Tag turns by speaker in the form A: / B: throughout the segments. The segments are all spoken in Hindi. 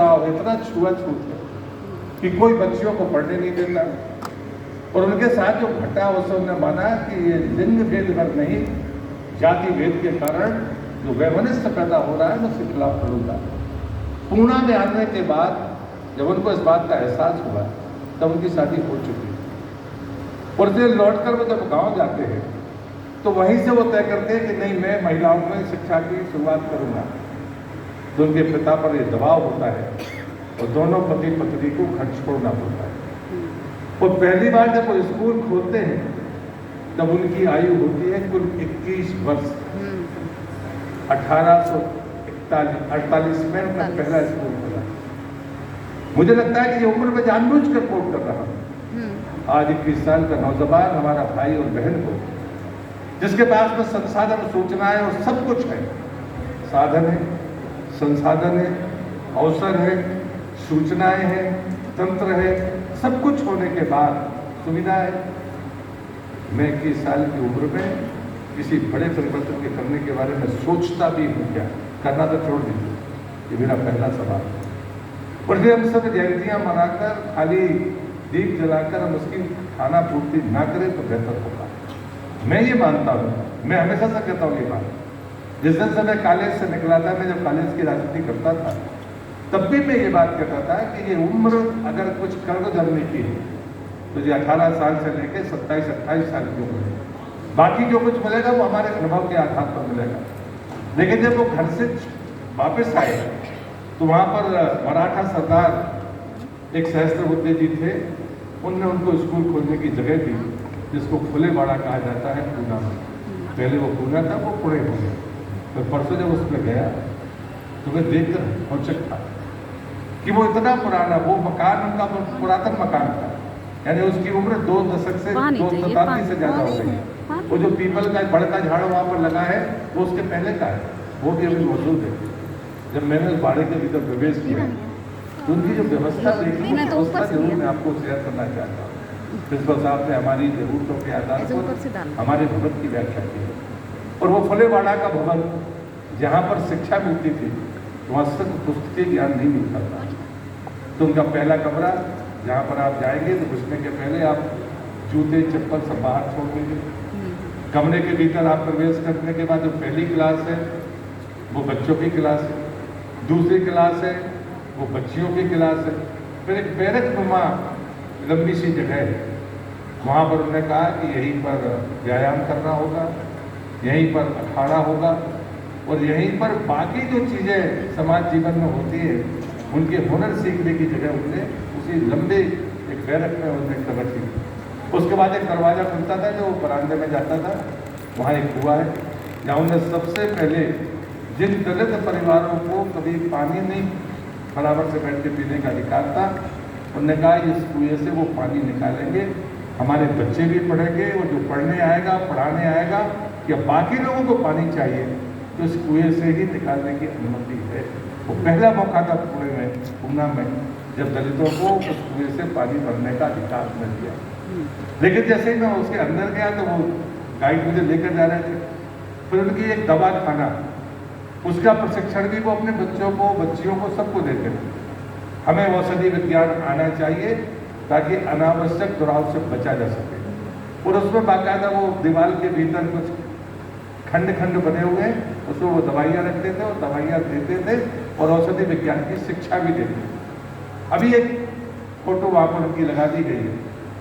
A: भेदभाव, इतना छुआछूत है कि कोई बच्चियों को पढ़ने नहीं देता। और उनके साथ जो घटा उसे उन्होंने माना कि ये लिंग भेद पर नहीं, जाति भेद के कारण जो वैमनस्य पैदा हो रहा है मैं उसके खिलाफ लड़ूंगा। पूना में आने के बाद जब उनको इस बात का एहसास हुआ तब उनकी शादी हो चुकी। और फिर लौटकर वो जब गांव जाते हैं तो वहीं से वो तय करते हैं कि नहीं, मैं महिलाओं में शिक्षा की शुरुआत करूंगा। तो उनके पिता पर ये दबाव होता है और दोनों पति पत्नी को घर छोड़ना पड़ता है। और पहली बार जब वो स्कूल खोलते हैं तब उनकी आयु होती है कुल 21 वर्ष। 1848 में उनका पहला स्कूल खोला। मुझे लगता है कि ये उम्र में जानबूझकर कोट कर रहा हूं। आज 21 साल का नौजवान हमारा भाई और बहन को, जिसके पास में संसाधन, सूचनाएं और सब कुछ है, साधन है, संसाधन है, अवसर है, सूचनाएं हैं, तंत्र है, सब कुछ होने के बाद सुविधा है। मैं 21 साल की उम्र में किसी बड़े परिवर्तन के करने के बारे में सोचता भी हूँ क्या? करना तो छोड़ दीजिए, ये मेरा पहला सवाल है। और फिर हम सब जयंतियाँ मनाकर खाली दीप जलाकर हम उसकी खाना पूर्ति ना करें तो बेहतर होगा। मैं ये मानता हूँ, मैं हमेशा से कहता हूँ ये बात। जिस दिन से मैं कॉलेज से निकला था, मैं जब कॉलेज की राजनीति करता था तब भी मैं ये बात कहता था कि ये उम्र अगर कुछ कर्म करने की है तो ये 18 साल से लेकर 27-28 साल की उम्र है। बाकी जो कुछ मिलेगा वो हमारे अनुभव के आधार पर मिलेगा। लेकिन जब वो घर से वापस आए तो वहाँ पर मराठा सरदार एक सहस्त्रबुद्धे जी थे, उनने उनको स्कूल खोलने की जगह दी, जिसको फुलेवाड़ा कहा जाता है पूना में। पहले वो पूना था, वो पुणे हो गया। तो परसों जब उसमें गया तो मैं देखकर औचक था कि वो इतना पुराना, वो मकान उनका पुरातन मकान था, यानी उसकी उम्र 2 दशक से 2 शताब्दी से ज्यादा हो गई है। वो जो पीपल का बड़का झाड़ वहाँ पर लगा है वो उसके पहले का है, वो भी अभी मौजूद है। जब मैंने उस बाड़े के भीतर प्रवेश किया तो उनकी जो व्यवस्था देखी, व्यवस्था जरूर मैं आपको शेयर करना चाहता हूँ। प्रिंसिपल साहब ने हमारी जरूरतों के आधार पर हमारे भवन की व्याख्या की है। और वो फुलेवाड़ा का भवन जहाँ पर शिक्षा मिलती थी वहाँ सिर्फ पुस्तकीय ज्ञान नहीं मिलता था। तो उनका पहला कमरा जहाँ पर आप जाएंगे तो घुसने के पहले आप जूते चप्पल सब बाहर छोड़ देंगे। कमरे के भीतर आप प्रवेश करने के बाद जो पहली क्लास है वो बच्चों की क्लास है, दूसरी क्लास है वो बच्चियों की क्लास है, फिर एक बैरक नुमा लंबी सी जगह है। वहाँ पर उन्होंने कहा कि यहीं पर व्यायाम करना होगा, यहीं पर अखाड़ा होगा और यहीं पर बाकी जो चीज़ें समाज जीवन में होती है उनके हुनर सीखने की जगह उनने उसी लंबे एक बैरक में उन्होंने कर रखी। उसके बाद एक दरवाज़ा खुलता था जो बरामदे में जाता था, वहाँ एक कुआं है जहाँ उन्हें सबसे पहले जिन दलित परिवारों को कभी पानी नहीं बराबर से बैठ के पीने का अधिकार था, उन्होंने कहा इस कुएं से वो पानी निकालेंगे, हमारे बच्चे भी पढ़ेंगे और जो पढ़ने आएगा पढ़ाने आएगा या बाकी लोगों को पानी चाहिए तो इस कुएं से ही निकालने की अनुमति है। वो पहला मौका था पूना में जब दलितों को उस कुएं से पानी भरने का अधिकार मिल गया। लेकिन जैसे ही मैं उसके अंदर गया तो वो गाइड मुझे लेकर जा रहे थे। फिर उनकी एक दवा खाना, उसका प्रशिक्षण भी वो अपने बच्चों को, बच्चियों को, सबको देते थे। हमें औषधि विज्ञान आना चाहिए ताकि अनावश्यक दुराव से बचा जा सके। और उसमें बाकायदा वो दीवार के भीतर कुछ खंड खंड बने हुए, उसमें वो दवाइयाँ रखते थे और दवाइयाँ देते थे और औषधि विज्ञान की शिक्षा भी देते थे। अभी एक फोटो वहाँ पर उनकी लगा दी गई है,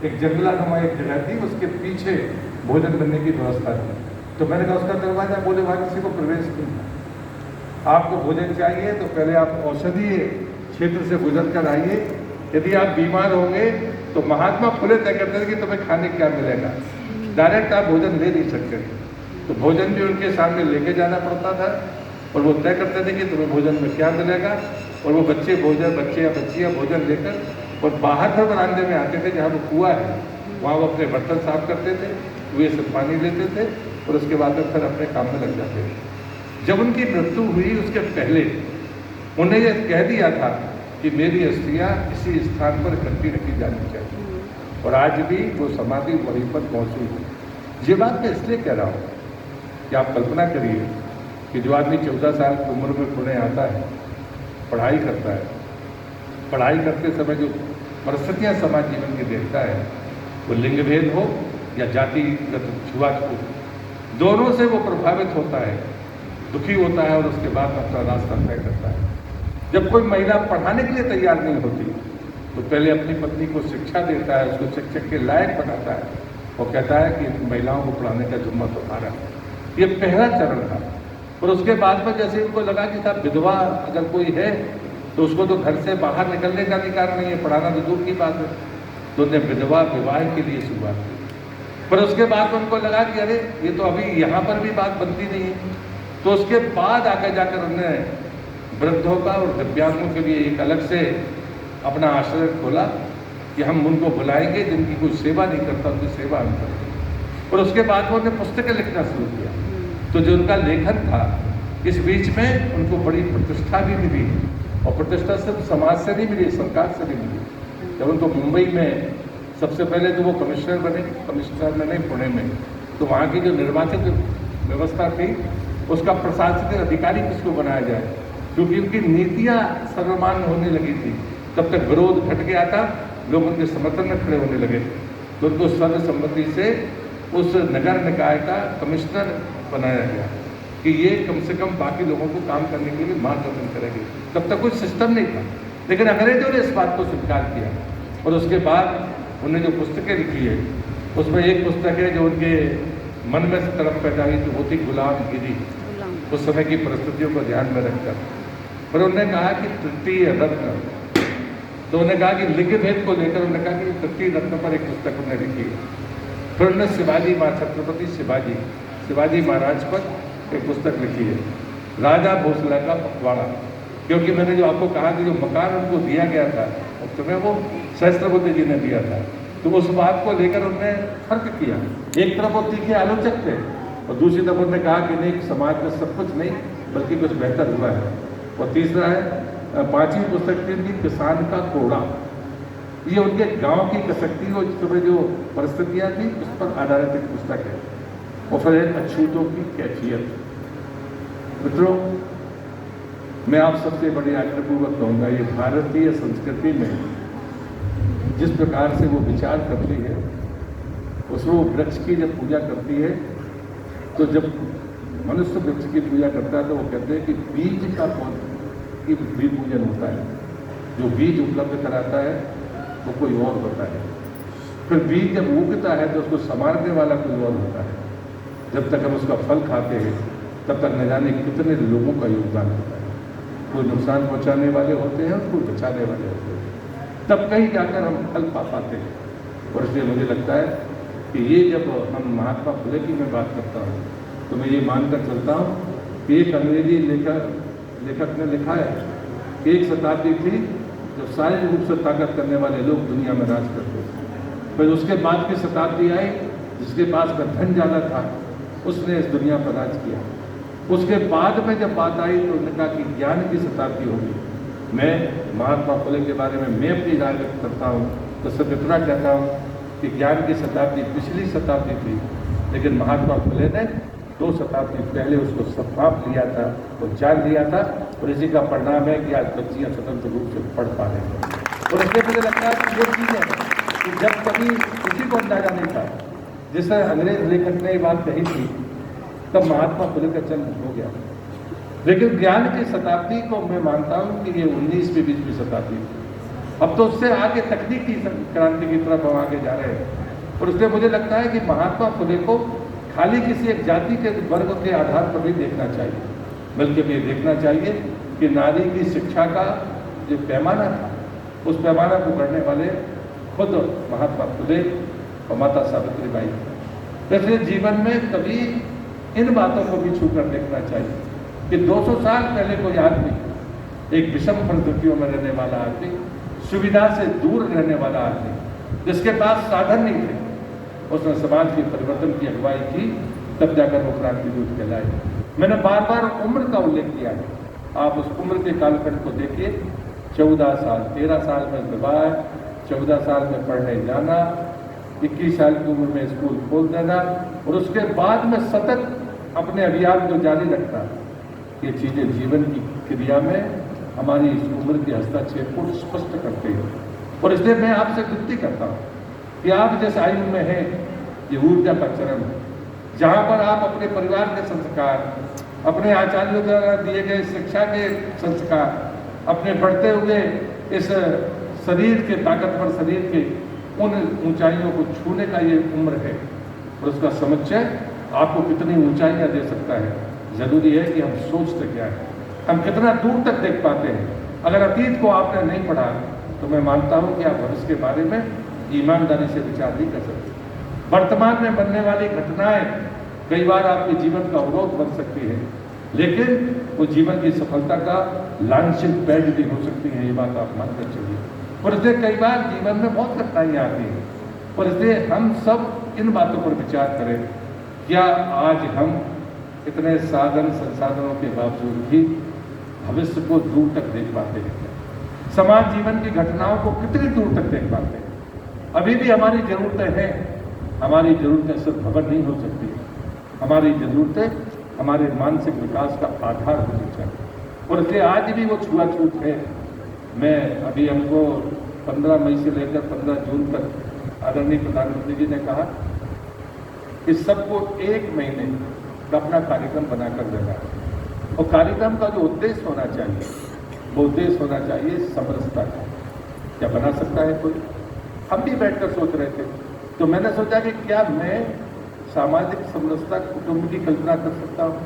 A: एक जंगला नुमा एक जगह थी, उसके पीछे भोजन बनने की व्यवस्था थी। तो मैंने कहा उसका दरवाजा, बोले वहाँ किसी को प्रवेश नहीं, आपको भोजन चाहिए तो पहले आप औषधीय क्षेत्र से गुजर कर आइए। यदि आप बीमार होंगे तो महात्मा फुले तय करते थे कि तुम्हें खाने क्या मिलेगा, डायरेक्ट आप भोजन ले नहीं सकते थे। तो भोजन भी उनके सामने लेके जाना पड़ता था और वो तय करते थे कि तुम्हें भोजन में क्या मिलेगा। और वो बच्चे या बच्चियाँ भोजन लेकर और बाहर फिर बरामदे में आते थे जहाँ वो कुआं है, वहाँ वो अपने बर्तन साफ करते थे, कुएं से पानी लेते थे और उसके बाद में फिर अपने काम में लग जाते थे। जब उनकी मृत्यु हुई उसके पहले उन्हें यह कह दिया था कि मेरी अस्थियाँ इसी स्थान पर इकट्ठी रखी जानी चाहिए और आज भी वो समाधि वहीं पर मौजूद है। ये बात मैं इसलिए कह रहा हूँ कि आप कल्पना करिए कि जो आदमी 14 साल की उम्र में पुणे आता है, पढ़ाई करता है, पढ़ाई करते समय जो परिस्थितियाँ समाज जीवन की देखता है, वो लिंग भेद हो या जातिगत छुआछूत, दोनों से वो प्रभावित होता है, दुखी होता है और उसके बाद अपना रास्ता तय करता है। जब कोई महिला पढ़ाने के लिए तैयार नहीं होती तो पहले अपनी पत्नी को शिक्षा देता है, उसको शिक्षक के लायक बनाता है और कहता है कि महिलाओं को पढ़ाने का जिम्मा तुम्हारा है। ये पहला चरण था। और उसके बाद में जैसे उनको लगा कि साहब विधवा अगर कोई है तो उसको तो घर से बाहर निकलने का अधिकार नहीं है, पढ़ाना तो दूर की बात है, तो उन्हें विधवा विवाह के लिए शुरुआत की। पर उसके बाद उनको लगा कि अरे ये तो अभी यहाँ पर भी बात बनती नहीं है, तो उसके बाद आगे जाकर उन्होंने वृद्धों का और दिव्यांगों के लिए एक अलग से अपना आश्रय खोला कि हम उनको बुलाएंगे जिनकी कोई सेवा नहीं करता, उनकी सेवा हम करेंगे। और उसके बाद उन्होंने पुस्तकें लिखना शुरू किया। तो जो उनका लेखन था, इस बीच में उनको बड़ी प्रतिष्ठा भी मिली, और प्रतिष्ठा सिर्फ समाज से नहीं मिली, सरकार से भी मिली। जब उनको मुंबई में सबसे पहले तो वो कमिश्नर बने, कमिश्नर में नहीं पुणे में, तो वहाँ की जो निर्वाचित व्यवस्था थी उसका प्रशासनिक अधिकारी किसको बनाया जाए, क्योंकि उनकी नीतियाँ सर्वमान्य होने लगी थी। तब तक विरोध घट गया था, लोग उनके समर्थन में खड़े होने लगे, तो उनको सर्वसम्मति से उस नगर निकाय का कमिश्नर बनाया गया कि ये कम से कम बाकी लोगों को काम करने के लिए मार्गदर्शन करेंगे। तब तक कोई सिस्टम नहीं था, लेकिन अंग्रेजों ने इस बात को स्वीकार किया। और उसके बाद उन्होंने जो पुस्तकें लिखी है, उसमें एक पुस्तक है जो उनके मन में से तरफ पैदा हुई, तो वो थी गुलामगिरी, उस समय की परिस्थितियों को ध्यान में रखकर। पर उन्होंने कहा कि तृतीय रत्न, तो उन्होंने कहा कि लिंग भेद को लेकर उन्होंने कहा कि तृतीय रत्न पर एक पुस्तक उन्होंने लिखी है। फिर उन्होंने शिवाजी छत्रपति शिवाजी महाराज पर एक पुस्तक लिखी है, राजा भोसले का पखवाड़ा। क्योंकि मैंने जो आपको कहा कि जो मकान उनको दिया गया था उस समय वो सहस्त्रबुद्धे जी ने दिया था, तो उस बात को लेकर उन्होंने फर्क किया। एक तरफ वो तीखे आलोचक थे और दूसरी तरफ उन्होंने कहा कि नहीं, समाज में सब कुछ नहीं बल्कि कुछ बेहतर हुआ है। और तीसरा है, पांचवी पुस्तक थी किसान का कोड़ा। ये उनके गांव की कसक्ति और समय जो परिस्थितियाँ थी उस पर आधारित एक पुस्तक है। और फिर अछूतों की कैफियत। मित्रों, मैं आप सबसे बड़ी आग्रहपूर्वक कहूँगा, ये भारतीय संस्कृति में जिस प्रकार से वो विचार करती है, उसमें वो वृक्ष की जब पूजा करती है, तो जब मनुष्य वृक्ष की पूजा करता है तो वो कहते हैं कि बीज का भी पूजन होता है। जो बीज उपलब्ध कराता है वो कोई और होता है। फिर बीज जब उगता है तो उसको संवारने वाला कोई और होता है। जब तक हम उसका फल खाते हैं तब तक न जाने कितने लोगों का योगदान होता है। कोई नुकसान पहुंचाने वाले होते हैं, कोई बचाने वाले होते हैं, तब कहीं जाकर हम फल पा पाते हैं। और इसलिए मुझे लगता है कि ये जब हम महात्मा फुले की मैं बात करता हूँ तो मैं ये मानकर चलता हूँ कि एक अंग्रेजी लेखक ने लिखा है कि एक शताब्दी थी जब शारीरिक रूप से ताकत करने वाले लोग दुनिया में राज करते थे। फिर उसके बाद की शताब्दी आई जिसके पास का धन ज़्यादा था, उसने इस दुनिया पर राज किया। उसके बाद में जब बात आई तो उन्होंने कहा कि ज्ञान की शताब्दी होगी। मैं महात्मा फुले के बारे में मैं अपनी राय व्यक्त करता हूँ तो सिर्फ इतना कहता हूँ कि ज्ञान की शताब्दी पिछली शताब्दी थी, लेकिन महात्मा फुले ने 2 शताब्दी पहले उसको समाप्त लिया था और जान लिया था। और इसी का परिणाम है कि आज बच्चियाँ स्वतंत्र रूप से पढ़ पा रहे हैं। और इसलिए मुझे लगता है कि ये चीज़ें कि जब कभी किसी को अंदाजा नहीं था, जिससे अंग्रेज लेखक ने ये बात कही थी, तब महात्मा फुले का जन्म हो गया। लेकिन ज्ञान की शताब्दी को मैं मानता हूँ कि ये 19वीं 20वीं शताब्दी, अब तो उससे आगे तकनीकी क्रांति की तरफ हम आगे जा रहे हैं। और इसलिए मुझे लगता है कि महात्मा फुले को खाली किसी एक जाति के वर्ग के आधार पर भी देखना चाहिए, बल्कि ये देखना चाहिए कि नारी की शिक्षा का जो पैमाना था, उस पैमाना को करने वाले खुद महात्मा फुले और माता सावित्रीबाई। इसलिए जीवन में कभी इन बातों को भी छू कर देखना चाहिए कि 200 साल पहले कोई आदमी, एक विषम परिस्थितियों में रहने वाला आदमी, सुविधा से दूर रहने वाला आदमी, जिसके पास साधन नहीं थे, उसने समाज के परिवर्तन की अगुवाई की, तब जाकर वो क्रांति दूत कहलाए। मैंने बार बार उम्र का उल्लेख किया है, आप उस उम्र के कालखंड को देखिए। 14 साल 13 साल में विवाह, 14 साल में पढ़ने जाना, 21 साल की उम्र में स्कूल खोल देना और उसके बाद में सतत अपने अभियान को जारी रखना, ये चीज़ें जीवन की क्रिया में हमारी इस उम्र के हस्तक्षेप को स्पष्ट करते हैं। और इसलिए मैं आपसे विनती करता हूँ कि आप जिस आयु में हैं, ये ऊर्जा का चरण है, जहाँ पर आप अपने परिवार के संस्कार, अपने आचार्यों द्वारा दिए गए शिक्षा के संस्कार, अपने बढ़ते हुए इस शरीर के ताकतवर शरीर के उन ऊंचाइयों को छूने का ये उम्र है, और उसका समुच्चय आपको कितनी ऊंचाइयां दे सकता है। जरूरी है कि हम सोचते क्या है, हम कितना दूर तक देख पाते हैं। अगर अतीत को आपने नहीं पढ़ा तो मैं मानता हूं कि आप भविष्य के बारे में ईमानदारी से विचार नहीं कर सकते। वर्तमान में बनने वाली घटनाएं कई बार आपके जीवन का अवरोध बन सकती है, लेकिन वो जीवन की सफलता का लांछित पैड भी हो सकती है, ये बात आप मानकर चलिए। और इसलिए कई बार जीवन में बहुत कठिनाइयां आती हैं, और इसलिए हम सब इन बातों पर विचार करें। क्या आज हम इतने साधन संसाधनों के बावजूद भी भविष्य को दूर तक देख पाते हैं? समाज जीवन की घटनाओं को कितनी दूर तक देख पाते हैं? अभी भी हमारी जरूरतें हैं। हमारी जरूरतें सिर्फ भवन नहीं हो सकती, हमारी जरूरतें हमारे मानसिक विकास का आधार होनी चाहिए। और इसलिए आज भी वो छुआछूत है। मैं अभी हमको 15 मई से लेकर 15 जून तक आदरणीय प्रधानमंत्री जी ने कहा कि सबको 1 महीने का अपना कार्यक्रम बनाकर देना है, और कार्यक्रम का जो उद्देश्य होना चाहिए वो उद्देश्य होना चाहिए समरसता का। क्या बना सकता है कोई? हम भी बैठकर सोच रहे थे, तो मैंने सोचा कि क्या मैं सामाजिक समरसता कुटुंब की कल्पना कर सकता हूँ?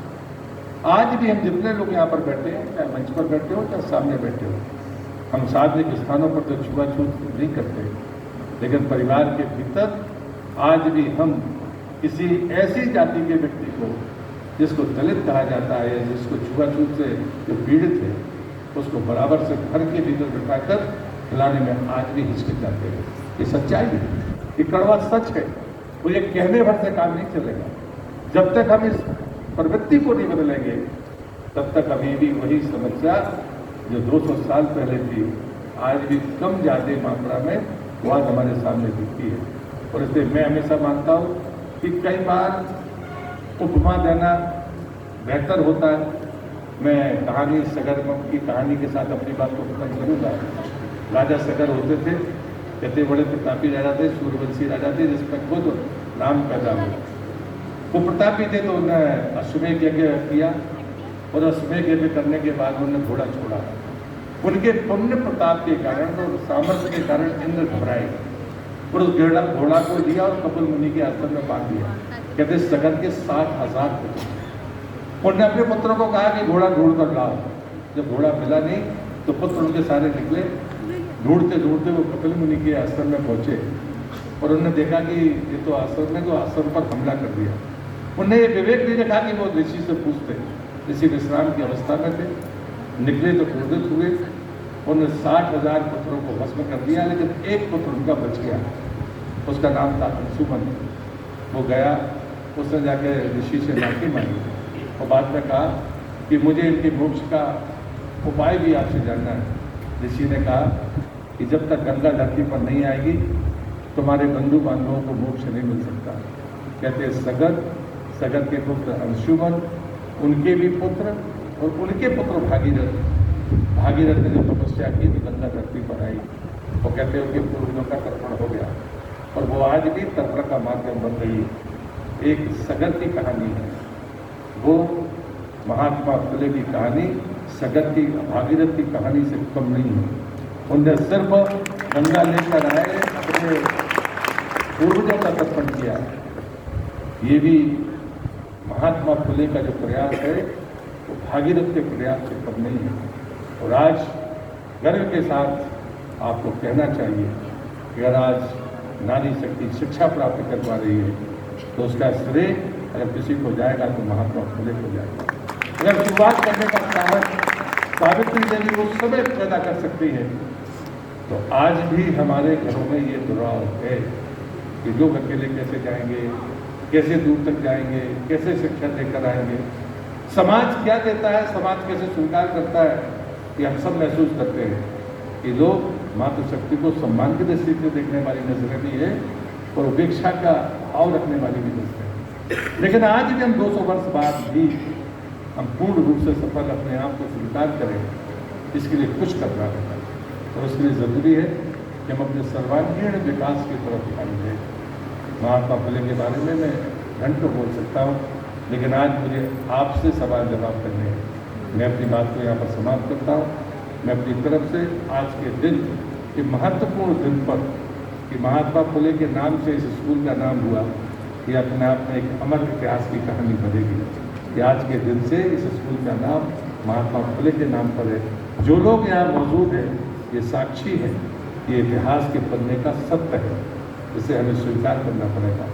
A: आज भी हम जितने लोग यहाँ पर बैठे हैं, चाहे मंच पर बैठे हो चाहे सामने बैठे हो, हम सार्वजनिक स्थानों पर तो छुआछूत नहीं करते, लेकिन परिवार के भीतर आज भी हम किसी ऐसी जाति के व्यक्ति को जिसको दलित कहा जाता है, जिसको छुआछूत से जो पीड़ित है, उसको बराबर से घर के भीतर बिठाकर खिलाने में आज भी हिचकिचाते हैं। ये सच्चाई है, ये कड़वा सच है। वो ये कहने भर से काम नहीं चलेगा। जब तक हम इस प्रवृत्ति को नहीं बदलेंगे, तब तक अभी भी वही समस्या जो 200 साल पहले थी, आज भी कम ज्यादा मात्रा में वो आज हमारे सामने दिखती है। और इसलिए मैं हमेशा मानता हूँ कि कई बार उपमा देना बेहतर होता है। मैं कहानी सगर की कहानी के साथ अपनी बात को खत्म करूँगा। राजा सगर होते थे, कहते बड़े प्रतापी राजा थे, सूर्यवंशी राजा थे, जिसमें खुद राम पैदा हुए। वो प्रतापी थे तो उन्हें अश्वमेध यज्ञ किया, और अश्वमेध यज्ञ करने के बाद उन्होंने घोड़ा छोड़ा। उनके पुण्य प्रताप के कारण और सामर्थ्य के कारण इंद्र घबराए, और उस घोड़ा को लिया और कपिल मुनि के आश्रम में बांध दिया। कहते सगर के 60,000 पुत्र। उन्होंने अपने पुत्रों को कहा कि घोड़ा ढूंढ कर लाओ। जब घोड़ा मिला नहीं तो पुत्र उनके सारे निकले। ढूंढते ढूंढते वो कपिल मुनि के आश्रम में पहुंचे, और उन्होंने देखा कि ये तो आश्रम में, तो आश्रम पर हमला कर दिया। उन्हें ये विवेक नहीं देखा कि वो ऋषि से पूछते। ऋषि विश्राम की अवस्था में थे, निकले तो क्रोधित हुए। उन्होंने 60,000 पुत्रों को भस्म कर दिया, लेकिन एक पुत्र उनका बच गया, उसका नाम था अंशुमन। वो गया, उसने जाके ऋषि से माफी मांगी, और बाद में कहा कि मुझे इनके मोक्ष का उपाय भी आपसे जानना है। ऋषि ने कहा कि जब तक गंगा धरती पर नहीं आएगी तुम्हारे बंधु बांधवों को मोक्ष नहीं मिल सकता। कहते सगर के पुत्र अंशुमन, उनके भी पुत्र और उनके पुत्र भागीरथ ने जो तपस्या की तो गंगा धरती पर आई, और कहते उनके पूर्वजों का तर्पण हो गया, और वो आज भी तर्पण का माध्यम बन रही है। एक सगर की कहानी है, वो महात्मा फुले की कहानी सगर की भागीरथ की कहानी से कम नहीं है। उनने सिर्फ गंगा लेकर आए, अपने पूर्वजों का तर्पण किया। ये भी महात्मा फुले का जो प्रयास है वो भागीरथ के प्रयास से कम नहीं है। और आज गर्व के साथ आपको कहना चाहिए कि अगर आज नारी शक्ति शिक्षा प्राप्त कर पा रही है तो उसका श्रेय अगर किसी को जाएगा तो महात्मा फुले को जाएगा। अगर शुरुआत करने का साहस सावित्री देवी उस समय पैदा कर सकती है, तो आज भी हमारे घरों में ये दुराव है कि लोग अकेले कैसे जाएंगे, कैसे दूर तक जाएंगे, कैसे शिक्षा लेकर आएंगे, समाज क्या देता है, समाज कैसे स्वीकार करता है, कि हम सब महसूस करते हैं कि लोग मातृशक्ति को सम्मान की दृष्टि से देखने वाली नजरें भी है और उपेक्षा का भाव रखने वाली भी नजरें है। लेकिन आज भी हम 200 वर्ष बाद भी हम पूर्ण रूप से सफल अपने आप को स्वीकार करें इसके लिए कुछ करना होगा और उसके लिए ज़रूरी है कि हम अपने सर्वांगीण विकास की तरफ ध्यान दें। महात्मा फुले के बारे में मैं घंटों बोल सकता हूँ, लेकिन आज मुझे आपसे सवाल जवाब करने हैं। मैं अपनी बात को यहाँ पर समाप्त करता हूँ। मैं अपनी तरफ से आज के दिन, के महत्वपूर्ण दिन पर, कि महात्मा फुले के नाम से इस स्कूल का नाम हुआ, ये अपने आप में एक अमर इतिहास की कहानी बनेगी कि आज के दिन से इस स्कूल का नाम महात्मा फुले के नाम पर है। जो लोग यहाँ मौजूद हैं ये साक्षी हैं, ये इतिहास के पन्ने का सत्य है, जिसे हमें स्वीकार करना पड़ेगा।